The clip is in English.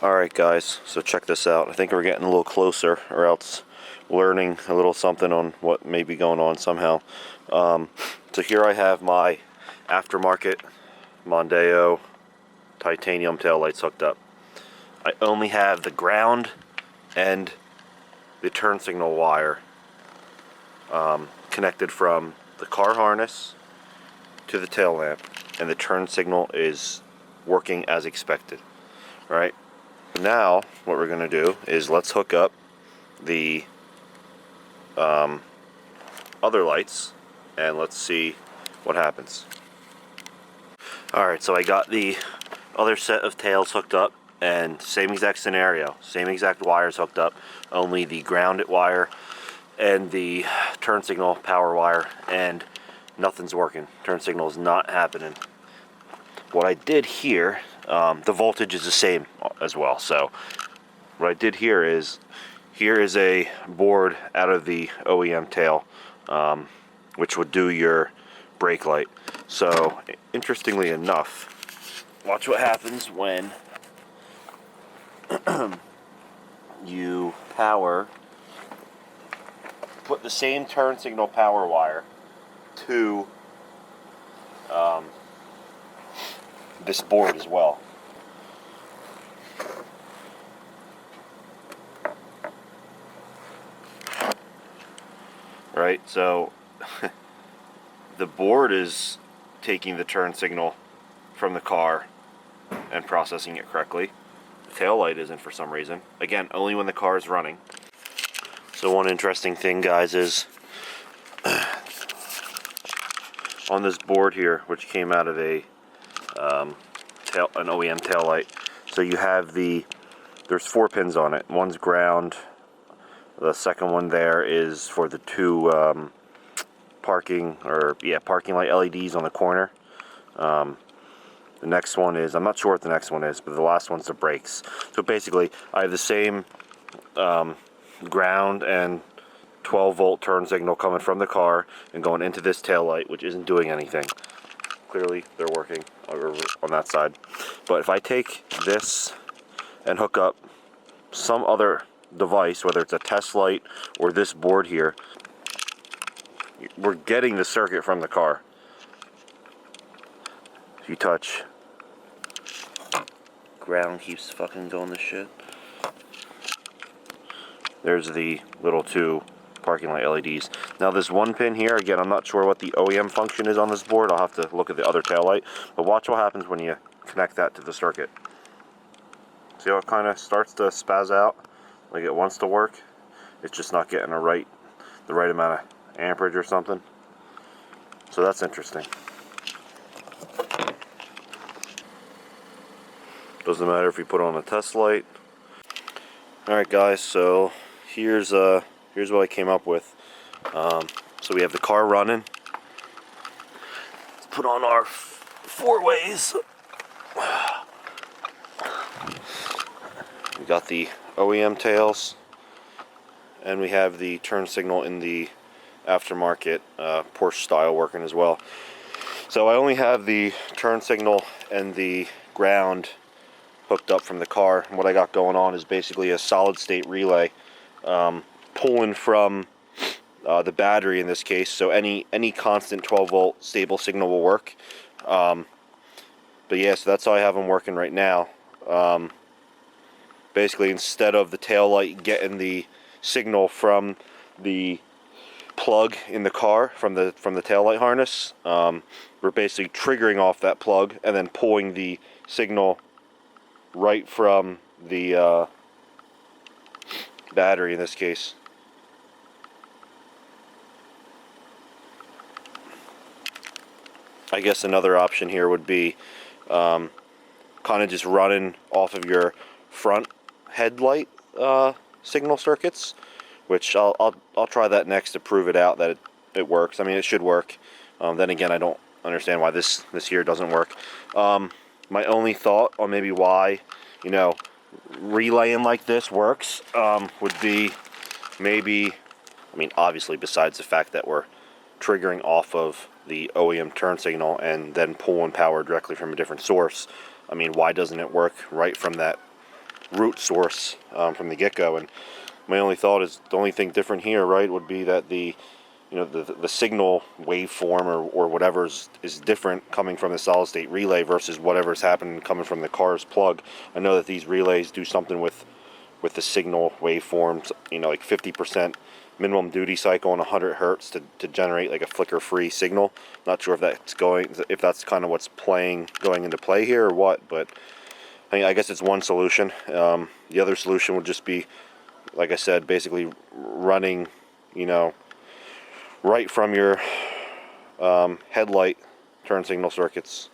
Alright guys, so check this out. I think we're getting a little closer, or else learning a little something on what may be going on somehow. So here I have my Aftermarket Mondeo titanium taillights hooked up. I only have the ground and the turn signal wire connected from the car harness to the tail lamp, and the turn signal is working as expected. Right? Now what we're going to do is let's hook up the other lights and let's see what happens. Alright, so I got the other set of tails hooked up, and same exact scenario, same exact wires hooked up, only the grounded wire and the turn signal power wire, and nothing's working. Turn signal is not happening. What I did here, the voltage is the same as well, so what I did here is a board out of the OEM tail, which would do your brake light. So interestingly enough, watch what happens when you put the same turn signal power wire to this board as well. Right, so the board is taking the turn signal from the car and processing it correctly. The tail light isn't for some reason. Again, only when the car is running. So one interesting thing, guys, is on this board here, which came out of an OEM tail light. So you have there's 4 pins on it. One's ground. The second one there is for the 2 parking light LEDs on the corner. The next one is, I'm not sure what the next one is, but the last one's the brakes. So basically, I have the same ground and 12-volt turn signal coming from the car and going into this tail light, which isn't doing anything. Clearly, they're working on that side. But if I take this and hook up some other device, whether it's a test light or this board here, we're getting the circuit from the car. If you touch, ground keeps fucking going to shit. There's the little 2 parking light LEDs. Now this one pin here, again, I'm not sure what the OEM function is on this board. I'll have to look at the other tail light. But watch what happens when you connect that to the circuit. See how it kind of starts to spaz out? Like it wants to work. It's just not getting the right amount of amperage or something. So that's interesting. Doesn't matter if you put on a test light. Alright guys, so here's what I came up with. So we have the car running. Let's put on our 4-ways. We got the OEM tails, and we have the turn signal in the Aftermarket Porsche style working as well. So I only have the turn signal and the ground hooked up from the car, and what I got going on is basically a solid state relay pulling from the battery in this case, so any constant 12-volt stable signal will work. But yeah, so that's how I have them working right now. Basically, instead of the tail light getting the signal from the plug in the car, from the tail light harness, we're basically triggering off that plug and then pulling the signal right from the battery in this case. I guess another option here would be kind of just running off of your front headlight signal circuits, which I'll try that next to prove it out that it works. I mean, it should work. Then again, I don't understand why this here doesn't work. My only thought on maybe why, relaying like this works would be maybe, I mean, obviously besides the fact that we're triggering off of the OEM turn signal and then pulling power directly from a different source, I mean, why doesn't it work right from that root source from the get-go. And my only thought is the only thing different here, right, would be that the the signal waveform or whatever is different coming from the solid state relay versus whatever's happening coming from the car's plug. I know that these relays do something with the signal waveforms, like 50% minimum duty cycle and 100 hertz to generate like a flicker-free signal. Not sure if that's kind of what's going into play here or what, but I guess it's one solution. The other solution would just be, like I said, basically running, right from your headlight turn signal circuits